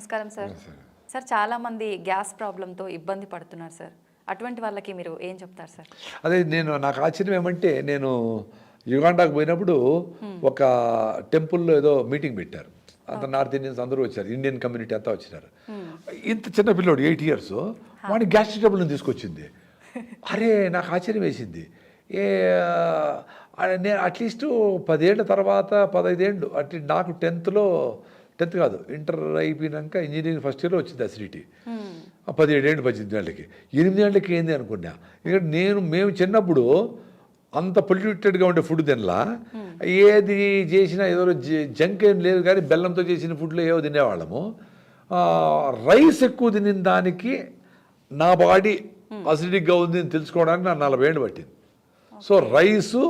నమస్కారం sir. Sir చాలామంది gas ప్రాబ్లంతో ఇబ్బంది పడుతున్నారు సార్. అటువంటి వాళ్ళకి మీరు ఏం చెప్తారు సార్? అదే నాకు ఆశ్చర్యం ఏమంటే, నేను యుగాండాకు పోయినప్పుడు ఒక టెంపుల్లో ఏదో మీటింగ్ పెట్టారు. అంత నార్త్ ఇండియన్స్ అందరూ వచ్చారు, ఇండియన్ కమ్యూనిటీ అంతా వచ్చినారు. ఇంత చిన్న పిల్లోడు 8 years వాడిని గ్యాస్ట్రిక్ ట్రబుల్ని తీసుకొచ్చింది. అరే నాకు ఆశ్చర్యం వేసింది. నేను అట్లీస్ట్ 10 ఏళ్ళ తర్వాత 15 ఏళ్ళు అట్లా నాకు 10th కాదు, ఇంటర్ అయిపోయినాక ఇంజనీరింగ్ ఫస్ట్ ఇయర్లో వచ్చింది అసిడిటీ. 17 ఏళ్ళు 18 ఏళ్ళకి 8 ఏళ్ళకి ఏంది అనుకున్నా. ఎందుకంటే మేము చిన్నప్పుడు అంత పొల్యూటెడ్గా ఉండే ఫుడ్ తినలా. ఏది చేసినా ఏదో జంక్ ఏం లేదు, కానీ బెల్లంతో చేసిన ఫుడ్లో ఏవో తినేవాళ్ళము. రైస్ ఎక్కువ తినిన దానికి నా బాడీ అసిడిక్గా ఉంది అని తెలుసుకోవడానికి నాకు 40 ఏళ్ళు పట్టింది. సో రైసు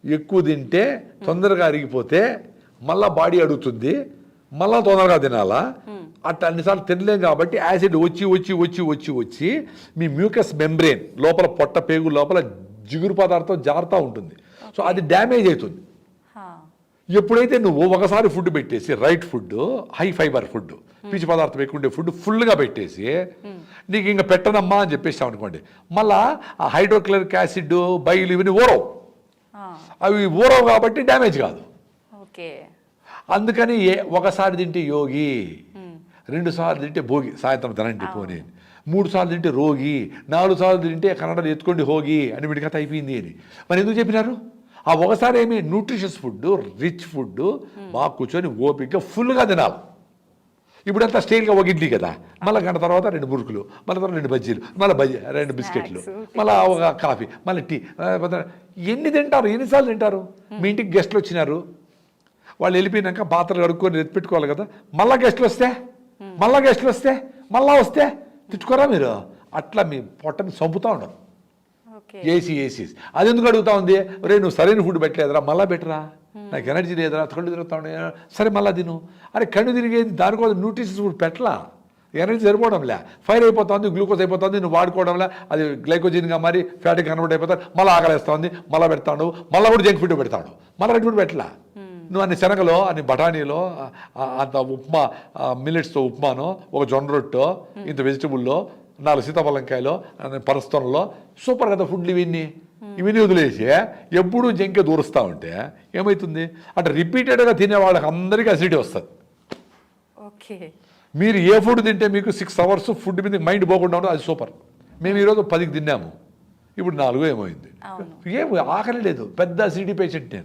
ఎక్కువ తింటే తొందరగా అరిగిపోతే మళ్ళీ బాడీ అడుగుతుంది, మళ్ళీ తొందరగా తినాలా. అట్లా అన్నిసార్లు తినలేం కాబట్టి యాసిడ్ వచ్చి వచ్చి వచ్చి వచ్చి వచ్చి మీ మ్యూకస్ మెంబ్రెయిన్ లోపల, పొట్ట పేగు లోపల జిగురు పదార్థం జారుతూ ఉంటుంది. సో అది డ్యామేజ్ అవుతుంది. ఎప్పుడైతే నువ్వు ఒకసారి ఫుడ్ పెట్టేసి, right food, high fibre food, పీచు పదార్థం ఎక్కువ ఉండే ఫుడ్ ఫుల్గా పెట్టేసి నీకు ఇంకా పెట్టనమ్మా అని చెప్పేసాం అనుకోండి, మళ్ళా ఆ హైడ్రోక్లోరిక్ యాసిడ్, బైలు ఇవన్నీ ఊరవు. అవి ఊరవు కాబట్టి డ్యామేజ్ కాదు. అందుకని ఒకసారి తింటే యోగి, 2 సార్లు తింటే భోగి, సాయంత్రం తినండి పోనీ, 3 సార్లు తింటే రోగి, 4 సార్లు తింటే కన్నడలో ఎత్తుకోండి హోగి అని వీడి కథ అయిపోయింది అని. మరి ఎందుకు చెప్పినారు? ఆ ఒకసారి ఏమి న్యూట్రిషియస్ ఫుడ్, రిచ్ ఫుడ్ బాగా కూర్చొని ఓపికగా ఫుల్గా తినాలి. ఇప్పుడంతా స్టైల్గా ఒక ఇడ్లీ కదా, మళ్ళీ గంట తర్వాత 2 మురుకులు, మళ్ళీ తర్వాత 2 బజ్జీలు, మళ్ళీ 2 బిస్కెట్లు, మళ్ళీ ఒక కాఫీ, మళ్ళీ టీ. ఎన్ని తింటారు? ఎన్నిసార్లు తింటారు? మీ ఇంటికి గెస్ట్లు వచ్చినారు, వాళ్ళు వెళ్ళిపోయినాక పాత్రలు కడుక్కొని ఎత్తిపెట్టుకోవాలి కదా. మళ్ళీ గెస్ట్లు వస్తే మళ్ళీ వస్తే తిట్టుకోరా మీరు? అట్లా మీ పొట్టని చంపుతూ ఉండరు. ఏసీ అది ఎందుకు అడుగుతా ఉంది? రే నువ్వు సరైన ఫుడ్ పెట్టలేదురా, మళ్ళీ పెట్టరా, నాకు ఎనర్జీ లేదురా, కళ్ళు తిరుగుతా ఉండే, సరే మళ్ళీ తిను. అరే కళ్ళు తిరిగేది దానికోసం న్యూట్రిషన్స్ ఫుడ్ పెట్టలా, ఎనర్జీ సరిపోవడంలే, ఫైర్ అయిపోతుంది, గ్లూకోజ్ అయిపోతుంది, నువ్వు వాడుకోవడంలే అది గ్లైకోజిన్గా మరి ఫ్యాట్గా కన్వర్ట్ అయిపోతుంది, మళ్ళీ ఆకలిస్తుంది, మళ్ళీ పెడతాడు, మళ్ళీ కూడా జంక్ ఫుడ్ పెడతాడు, మళ్ళీ రెడ్ ఫుడ్ పెట్టలా. నువ్వు అన్ని శనగలో, అన్ని బఠానీలో, అంత ఉప్మా, మిల్లెట్స్తో ఉప్మానో, ఒక జొన్న రొట్టో, ఇంత వెజిటబుల్లో, 4 సీతాఫలంకాయలో, పరస్థంలో, సూపర్ కదా ఫుడ్లు ఇవన్నీ వదిలేసి ఎప్పుడూ జంకే దూరుస్తూ ఉంటే ఏమవుతుంది అంటే రిపీటెడ్గా తినే వాళ్ళకి అందరికీ అసిడిటీ వస్తుంది. మీరు ఏ ఫుడ్ తింటే మీకు 6 hours ఫుడ్ మీద మైండ్ పోకుండా ఉండదు, అది సూపర్. మేము ఈరోజు 10కి తిన్నాము, ఇప్పుడు 4 ఏమైంది, ఆకలి లేదు. పెద్ద అసిడిటీ పేషెంట్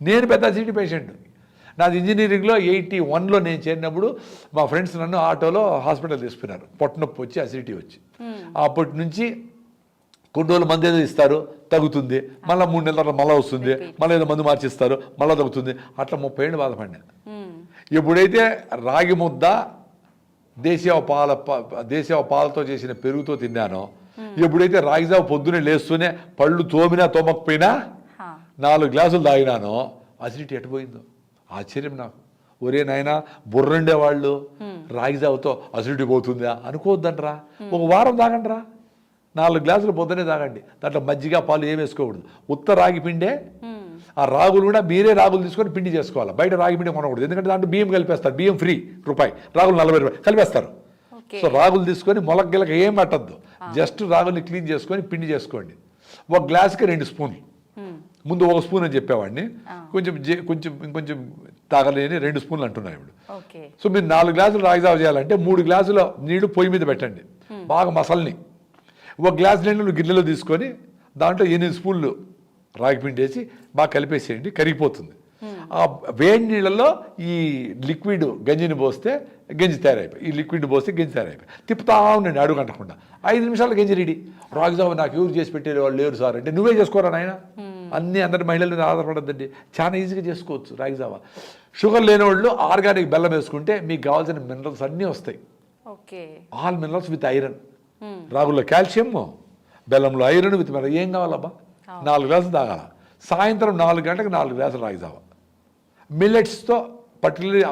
నేను పెద్ద అసిడిటీ పేషెంట్. నాది ఇంజనీరింగ్లో 81లో నేను చేరినప్పుడు మా ఫ్రెండ్స్ నన్ను ఆటోలో హాస్పిటల్ తీసుకున్నారు, పొట్టనొప్పి వచ్చి అసిడిటీ వచ్చి. అప్పటి నుంచి కొన్ని రోజులు మందు ఏదో ఇస్తారు, తగ్గుతుంది, మళ్ళీ 3 నెలల తర్వాత మళ్ళీ వస్తుంది, మళ్ళీ ఏదో మందు మార్చిస్తారు, మళ్ళీ తగ్గుతుంది. అట్లా 30 ఏళ్ళు బాధపడినా. ఎప్పుడైతే రాగి ముద్ద దేశీయ పాలతో చేసిన పెరుగుతో తిన్నానో, ఎప్పుడైతే రాగి జావ పొద్దునే లేస్తూనే పళ్ళు తోమినా తోమకపోయినా 4 గ్లాసులు తాగినానో అసిడిటీ ఎట్టుపోయిందో ఆశ్చర్యం నాకు. ఒరే నాయనా, బుర్రండేవాళ్ళు రాగి జావతో అసిడిటీ పోతుందా అనుకోవద్దంటరా. ఒక వారం తాగండిరా, 4 గ్లాసులు పొద్దునే తాగండి. దాంట్లో మజ్జిగ, పాలు ఏం వేసుకోకూడదు, ఉత్త రాగి పిండే. ఆ రాగులు కూడా మీరే రాగులు తీసుకొని పిండి చేసుకోవాలి, బయట రాగి పిండి కొనకూడదు. ఎందుకంటే దాంట్లో బియ్యం కలిపేస్తారు, బియ్యం ఫ్రీ రూపాయి, రాగులు 40 రూపాయలు కలిపేస్తారు. సో రాగులు తీసుకొని మొలకగిలక ఏం పట్టద్దు, జస్ట్ రాగుల్ని క్లీన్ చేసుకొని పిండి చేసుకోండి. 1 గ్లాసుకి 2 స్పూన్లు. ముందు 1 స్పూన్ అని చెప్పేవాడిని, ఇంకొంచెం తాగలేని 2 స్పూన్లు అంటున్నాను ఇప్పుడు. సో మీరు 4 గ్లాసులు రాగి జావ చేయాలంటే 3 గ్లాసుల నీళ్లు పొయ్యి మీద పెట్టండి, బాగా మసల్ని. 1 గ్లాస్ నీళ్ళు గిన్నెలో తీసుకొని దాంట్లో 8 స్పూన్లు రాగి పిండి వేసి బాగా కలిపేసేయండి, కరిగిపోతుంది. ఆ వేడి నీళ్ళల్లో ఈ లిక్విడ్ గంజిని పోస్తే గంజి తయారైపోయి, ఈ లిక్విడ్ పోస్తే గంజి తయారైపోయి, తిప్పుతా ఉండండి అడుగు అంటకుండా. 5 నిమిషాలు గంజి రెడీ. రాగి జావ నాకు ఎవరు చేసి పెట్టే వాళ్ళు లేరు సార్ అంటే, నువ్వే చేసుకోరా నాయన, అందరి మహిళల మీద ఆధారపడద్దండి, చాలా ఈజీగా చేసుకోవచ్చు రాగి జావ. షుగర్ లేని వాళ్ళు ఆర్గానిక్ బెల్లం వేసుకుంటే మీకు కావాల్సిన మినరల్స్ అన్నీ వస్తాయి. All minerals with iron. రాగుల్లో కాల్షియం, బెల్లంలో ఐరన్ విత్ మినరల్. ఏం కావాలబ్బా? 4 గ్లాసులు తాగాల. సాయంత్రం 4 గంటలకు 4 గ్లాసులు రాగి జావ. మిల్లెట్స్తో పర్టికులర్లీ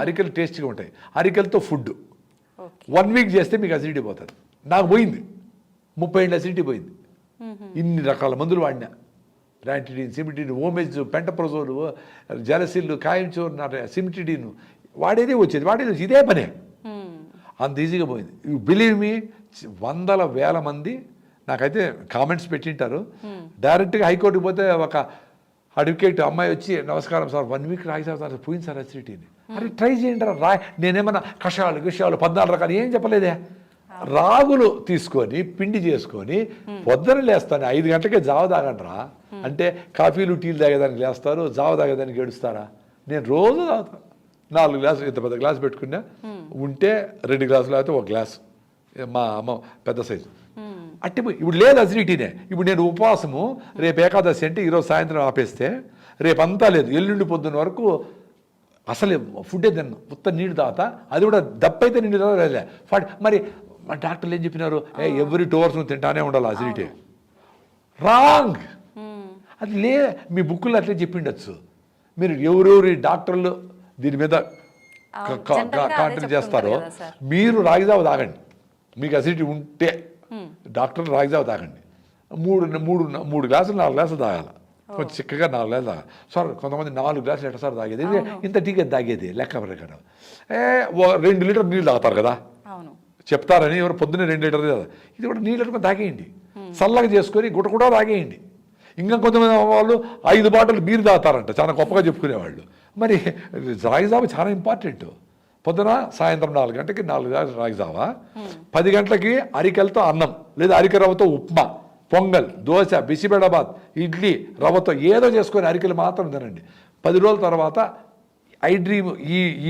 అరికెలు టేస్ట్గా ఉంటాయి, అరికెలతో ఫుడ్ 1 వీక్ చేస్తే మీకు అసిడిటీ పోతుంది. నాకు పోయింది, 30 ఏళ్ళ అసిడిటీ పోయింది. ఇన్ని రకాల మందులు వాడినా, ర్యాంటిడిన్, సిమిటిడిన్, ఓమెజ్, పెంటప్రజోల్, జలసిల్, కాయంచోర్, సిమిటిడిన్ వాడేది వచ్చేది, ఇదే పనే. అంత ఈజీగా పోయింది. యూ బిలీవ్ మీ, వందల వేల మంది నాకైతే కామెంట్స్ పెట్టింటారు. డైరెక్ట్గా హైకోర్టుకి పోతే ఒక అడ్వకేట్ అమ్మాయి వచ్చి, నమస్కారం సార్, 1 వీక్ రాగి సార్ పోయింది సార్ అసిడిటీని. అరే ట్రై చేయండి రా, నేనేమన్నా కషాయాలు 14 రకాలు ఏం చెప్పలేదే. రాగులు తీసుకొని పిండి చేసుకొని పొద్దున లేస్తాను, 5 గంటలకే జావ తాగండి రా అంటే కాఫీలు టీలు తాగేదానికి లేస్తారు, జావ తాగేదానికి ఏడుస్తారా? నేను రోజు తాగుతాను. 4 గ్లాసులు, ఇంత పెద్ద గ్లాసు పెట్టుకున్నా, ఉంటే 2 గ్లాసులు అయితే 1 గ్లాసు, మా అమ్మ పెద్ద సైజు. అట్టి ఇప్పుడు లేదు అసిడిటీనే. ఇప్పుడు నేను ఉపవాసము, రేపు ఏకాదశి అంటే ఈరోజు సాయంత్రం ఆపేస్తే రేపంతా లేదు, ఎల్లుండి పొద్దున్న వరకు అసలు ఫుడ్డే తిన్నాను, ఉత్త నీళ్ళు తాగుతా. అది కూడా దప్పైతే నీళ్ళు తాగలే. మరి డాక్టర్లు ఏం చెప్పినారు, ఎవ్రీ 2 hours నువ్వు తింటానే ఉండాలి అసిడిటీ. రాంగ్. అది మీ బుక్కుల్లో అట్లే చెప్పిండొచ్చు. మీరు ఎవరెవరి డాక్టర్లు దీని మీద కాంట్రిబ్యూట్ చేస్తారో, మీరు రాగిజావ తాగండి. మీకు అసిడిటీ ఉంటే డాక్టర్లు రాగిజావ తాగండి. 3 గ్లాసులు 4 గ్లాసులు తాగాలి, కొంచెం చిక్కగా 4 గ్లాసులు తాగాలి. సార్ కొంతమంది 4 గ్లాసులు ఎట్లా సార్ తాగేది, ఇంత టీకే తాగేది లెక్క ప్రకారం 2 లీటర్ నీళ్ళు తాగుతారు కదా చెప్తారని. ఎవరు పొద్దున్నే 2 లీటర్లు కదా, ఇది కూడా నీళ్ళు పెట్టుకొని తాగేయండి, చల్లగా చేసుకొని గుట్ట కూడా తాగేయండి. ఇంకా కొంతమంది వాళ్ళు 5 బాటిల్ బీరు తాగుతారంట, చాలా గొప్పగా చెప్పుకునేవాళ్ళు. మరి రాగిజావ చాలా ఇంపార్టెంట్. పొద్దున సాయంత్రం 4 గంటలకి 4 గ్లాసులు రాగిజావ, 10 గంటలకి అరికెలతో అన్నం లేదా అరికె రవ్వతో ఉప్మా, పొంగల్, దోశ, బిసిబెడాబాద్, ఇడ్లీ రవ్వతో ఏదో చేసుకొని అరికెలు మాత్రం తినండి. 10 రోజుల తర్వాత ఐ డ్రీమ్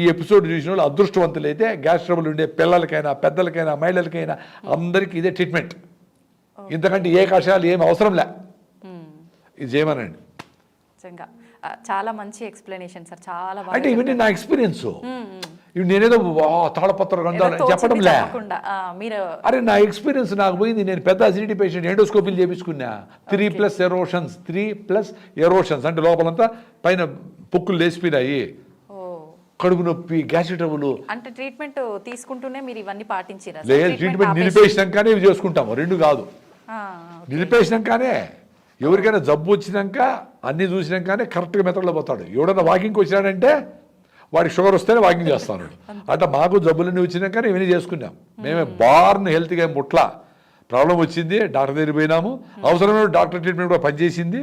ఈ ఎపిసోడ్ చూసిన వాళ్ళు అదృష్టవంతులైతే గ్యాస్ ట్రబుల్ ఉండే పిల్లలకైనా పెద్దలకైనా మహిళలకైనా అందరికీ ఇదే ట్రీట్మెంట్. ఇంతకంటే ఏ కషాయాలు ఏమి అవసరం లే, ఇది చేయమనండి. చాలా మంచి ఎక్స్ప్లెనేషన్ సార్, చాలా అంటే ఇవన్నీ నా ఎక్స్పీరియన్స్. ఇవి నేనేదో తాళపత్ర గ్రంథాలు చెప్పడం లే, అరే నా ఎక్స్పీరియన్స్ నాకు పోయింది. నేను పెద్ద అసిడిటీ పేషెంట్, ఎండోస్కోపీలు చేపించుకున్నా. 3+ ఎరోషన్స్ అంటే లోపలంతా పైన పొక్కులు లేచిపోయినాయి, కడుపు నొప్పి, గ్యాస్ట్రిక్ ట్రబుల్. అంటే ట్రీట్మెంట్ తీసుకుంటూనే మీరు ఇవన్నీ పాటించారా? లేదు, ట్రీట్మెంట్ నిలిపేసినాకనే ఇవి చేసుకుంటాము, 2 కాదు. నిలిపేసినాకనే, ఎవరికైనా జబ్బు వచ్చినాక అన్నీ చూసినాకనే కరెక్ట్గా మెథడ్లో పోతాడు. ఎవడన్నా వాకింగ్కి వచ్చినాడంటే వాడికి షుగర్ వస్తేనే వాకింగ్ చేస్తాను. అంటే మాకు జబ్బులన్నీ వచ్చినాకనే ఇవన్నీ చేసుకున్నాం. మేమే బార్న్ హెల్త్గా ముట్లా. ప్రాబ్లం వచ్చింది, డాక్టర్ దగ్గర పోయినాము, అవసరమైన డాక్టర్ ట్రీట్మెంట్ కూడా పనిచేసింది.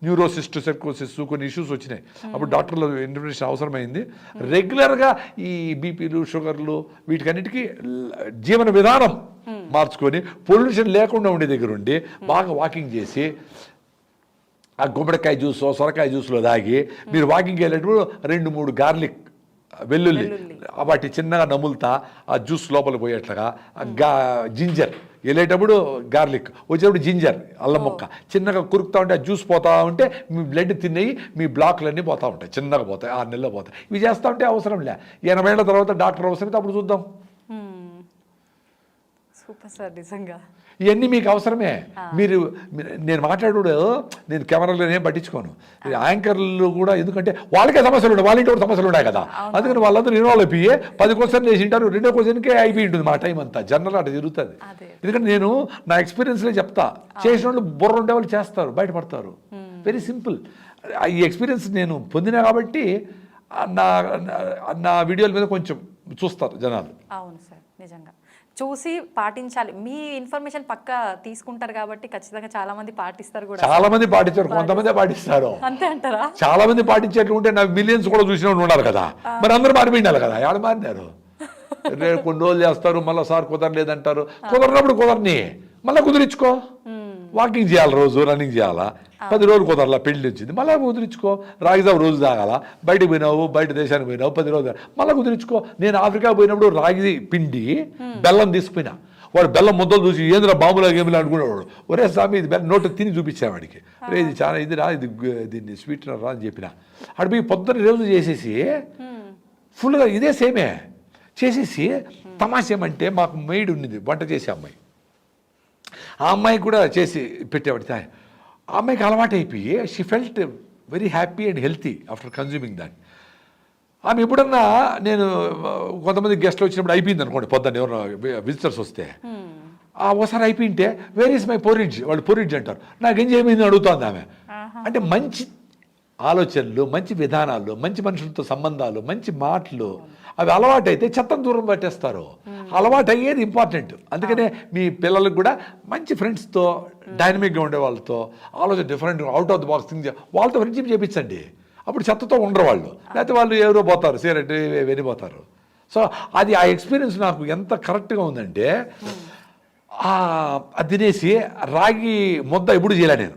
న్యూరోసిస్ట్, సెర్కోసిస్ కొన్ని ఇష్యూస్ వచ్చినాయి, అప్పుడు డాక్టర్ల ఇంటర్వెన్షన్ అవసరమైంది. రెగ్యులర్గా ఈ బీపీలు, షుగర్లు వీటికన్నిటికీ జీవన విధానం మార్చుకొని పొల్యూషన్ లేకుండా ఉండే దగ్గర ఉండి బాగా వాకింగ్ చేసి, ఆ గుమ్మడికాయ జ్యూస్, సొరకాయ జ్యూస్లో తాగి మీరు వాకింగ్కి వెళ్ళేటప్పుడు 2-3 గార్లిక్, వెల్లుల్లి వాటి చిన్నగా నములుతా ఆ జ్యూస్ లోపల పోయేట్లుగా, జింజర్ వెళ్ళేటప్పుడు గార్లిక్, వచ్చేటప్పుడు జింజర్ అల్లం ముక్క చిన్నగా కురుకుతా ఉంటే ఆ జ్యూస్ పోతా ఉంటే మీ బ్లడ్ తిన్నవి, మీ బ్లాక్లన్నీ పోతూ ఉంటాయి, చిన్నగా పోతాయి, 6 నెలల్లో పోతాయి. ఇవి చేస్తూ ఉంటే అవసరం లే. 80 ఏళ్ల తర్వాత డాక్టర్ అవసరమైతే అప్పుడు చూద్దాం. సూపర్ సార్, నిజంగా ఇవన్నీ మీకు అవసరమే. నేను మాట్లాడు, నేను కెమెరాలో ఏం పట్టించుకోను. యాంకర్లు కూడా, ఎందుకంటే వాళ్ళకే సమస్యలు ఉన్నాయి, వాళ్ళ ఇంటి సమస్యలు ఉన్నాయి కదా, అందుకని వాళ్ళందరూ ఇన్వాల్వ్ అయిపోయి 10 క్వశ్చన్ చేసి ఉంటారు, 2వ క్వశ్చన్కే అయిపోయి ఉంటుంది మా టైం అంతా. జనరల్ అట్లా తిరుగుతుంది. ఎందుకంటే నేను నా ఎక్స్పీరియన్స్లే చెప్తా. చేసిన వాళ్ళు బుర్ర ఉండే వాళ్ళు చేస్తారు, బయటపడతారు. Very simple. ఈ ఎక్స్పీరియన్స్ నేను పొందినా కాబట్టి నా వీడియోల మీద కొంచెం చూస్తారు జనాలు. అవును సార్, నిజంగా చూసి పాటించాలి. మీ ఇన్ఫర్మేషన్ పక్కా తీసుకుంటారు కాబట్టి ఖచ్చితంగా చాలా మంది పాటిస్తారు కూడా. చాలా మంది పాటించారు, కొంతమంది పాటిస్తారు. అంతే అంటారా? చాలా మంది పాటించేట్లు ఉంటే నాకు మిలియన్స్ కూడా చూసిన ఉన్నారు కదా, మరి అందరూ మారిపోయినారు కదా. ఎవరు మారినారు? కొన్ని రోజులు చేస్తారు, మళ్ళీ సార్ కుదరలేదంటారు. కుదరనప్పుడు కుదరని మళ్ళీ కుదిరించుకో. వాకింగ్ చేయాలి, రోజు రన్నింగ్ చేయాలా. 10 రోజులు కుదరలా, పెళ్లి వచ్చింది, మళ్ళీ కుదిరించుకో. రాగిజావ రోజు తాగాల. బయటకు పోయినావు, బయట దేశానికి పోయినావు, 10 రోజులు మళ్ళీ కుదిరించుకో. నేను ఆఫ్రికా పోయినప్పుడు రాగి పిండి బెల్లం తీసుకుపోయినా. వాడు బెల్లం ముద్దలు చూసి ఏంద్రా బాబులా గేములా అనుకునేవాడు. ఒరే స్వామి ఇది నోటు తిని చూపించాను వాడికి. రే ఇది చాలా ఇది రా, దీన్ని స్వీట్నర్ రా అని చెప్పిన. అడిపోయి పొద్దున్న రోజు చేసేసి ఫుల్గా ఇదే సేమే చేసేసి, తమాషేమంటే మాకు మెయిడ్ ఉన్నది వంట చేసే అమ్మాయి. ఆ అమ్మాయి కూడా చేసి పెట్టేవాడి. ఆ అమ్మాయికి అలవాటు అయిపోయి she felt very happy and healthy after consuming that. ఆమె ఎప్పుడన్నా, నేను కొంతమంది గెస్ట్లు వచ్చినప్పుడు అయిపోయింది అనుకోండి, పొద్దున్న ఎవరు విజిటర్స్ వస్తే ఒకసారి అయిపోయింటే వేర్ ఈస్ మై పొరిడ్జ్, వాళ్ళు పొరిడ్జ్ అంటారు. నాకేం చేయమైంది అడుగుతోంది ఆమె. అంటే మంచి ఆలోచనలు, మంచి విధానాలు, మంచి మనుషులతో సంబంధాలు, మంచి మాటలు అవి అలవాటైతే చెత్తను దూరం పట్టేస్తారు. అలవాటు అయ్యేది ఇంపార్టెంట్. అందుకనే మీ పిల్లలకు కూడా మంచి ఫ్రెండ్స్తో డైనమిక్గా ఉండే వాళ్ళతో ఆలోచన different out of the box thing వాళ్ళతో ఫ్రెండ్షిప్ చేయించండి. అప్పుడు చెత్తతో ఉండరు వాళ్ళు, లేకపోతే వాళ్ళు ఎవరో పోతారు సిగరెట్ వెళ్ళిపోతారు. సో అది ఆ ఎక్స్పీరియన్స్ నాకు ఎంత కరెక్ట్గా ఉందంటే అది తినేసి రాగి ముద్ద ఎప్పుడు చేయలే నేను.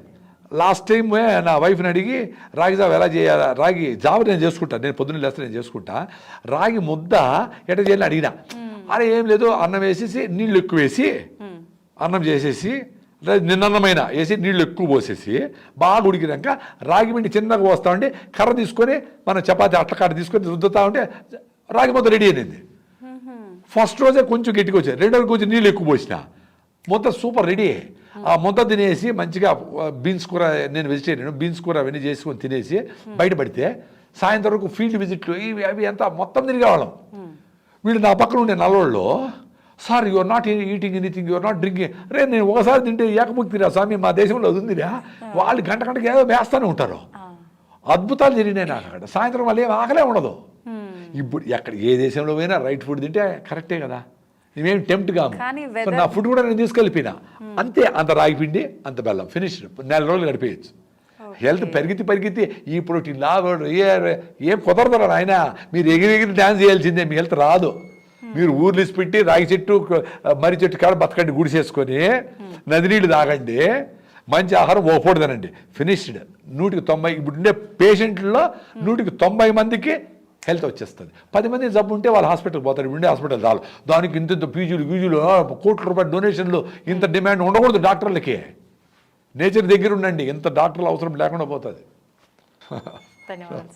లాస్ట్ టైం నా వైఫ్ని అడిగి రాగి జావ ఎలా చేయాలి, రాగి జావ నేను చేసుకుంటా, నేను పొద్దున్న లేస్తే నేను చేసుకుంటా, రాగి ముద్ద ఎట్లా చేయాలని అడిగినా. అరే ఏం లేదు, అన్నం వేసేసి నీళ్ళు ఎక్కువ వేసి అన్నం చేసేసి నిన్నన్నమైన వేసి నీళ్ళు ఎక్కువ పోసేసి బాగా ఉడికినాక రాగి పిండి చిన్నగా పోస్తా ఉంటే కర్ర తీసుకొని మనం చపాతి అట్లకాడ తీసుకొని రుద్దుతా ఉంటే రాగి ముద్ద రెడీ అయినది. ఫస్ట్ రోజే కొంచెం గట్టిగా వచ్చాయి, రెండో రోజు కొంచెం నీళ్ళు ఎక్కువ పోసిన ముద్ద సూపర్ రెడీ. ఆ ముద్ద తినేసి మంచిగా బీన్స్ కూర, నేను వెజిటేరియన్, బీన్స్ కూర అవన్నీ చేసుకొని తినేసి బయటపడితే సాయంత్రం వరకు ఫీల్డ్ విజిట్లు ఇవి అవి అంతా మొత్తం తిరిగేవాళ్ళం. వీళ్ళు నా పక్కన ఉండే నల్లోళ్ళు, sir you're not eating anything, you're not drinking. రే నేను ఒకసారి తింటే ఏకముక్తిరా స్వామి, మా దేశంలో అది ఉందిరా. వాళ్ళు గంటకి ఏదో వేస్తూనే ఉంటారు. అద్భుతాలు జరిగినాయి నాకు అక్కడ. సాయంత్రం వాళ్ళు ఏం ఆకలే ఉండదు. ఇప్పుడు ఎక్కడ ఏ దేశంలో పోయినా రైట్ ఫుడ్ తింటే కరెక్టే కదా, మేమేం టెంప్ట్ కాము. నా ఫుడ్ కూడా నేను తీసుకెళ్ళిపోయినా అంతే, అంత రాగి పిండి అంత బెల్లం ఫినిష్డ్, 4 రోజులు గడిపేయచ్చు. హెల్త్ పరిగెత్తి ఈ ప్రోటీన్ లాభం ఏం కుదరదు ఆయన. మీరు ఎగిరి డ్యాన్స్ చేయాల్సిందే, మీ హెల్త్ రాదు. మీరు ఊర్లిసి పెట్టి రాగి చెట్టు మర్రి చెట్టు కాడ బతకండి, గుడిసేసుకొని నది నీళ్ళు తాగండి, మంచి ఆహారం ఓ పూట తినండి, ఫినిష్డ్. 190 ఇప్పుడు ఉండే పేషెంట్లలో 190 మందికి హెల్త్ వచ్చేస్తుంది. 10 మంది జబ్బు ఉంటే వాళ్ళు హాస్పిటల్కి పోతారు. ఉండే హాస్పిటల్ చాలు, దానికి ఇంత ఫీజులు కోట్ల రూపాయల డొనేషన్లు, ఇంత డిమాండ్ ఉండకూడదు డాక్టర్లకి. నేచర్ దగ్గర ఉండండి, ఇంత డాక్టర్లు అవసరం లేకుండా పోతుంది. ధన్యవాదాలు.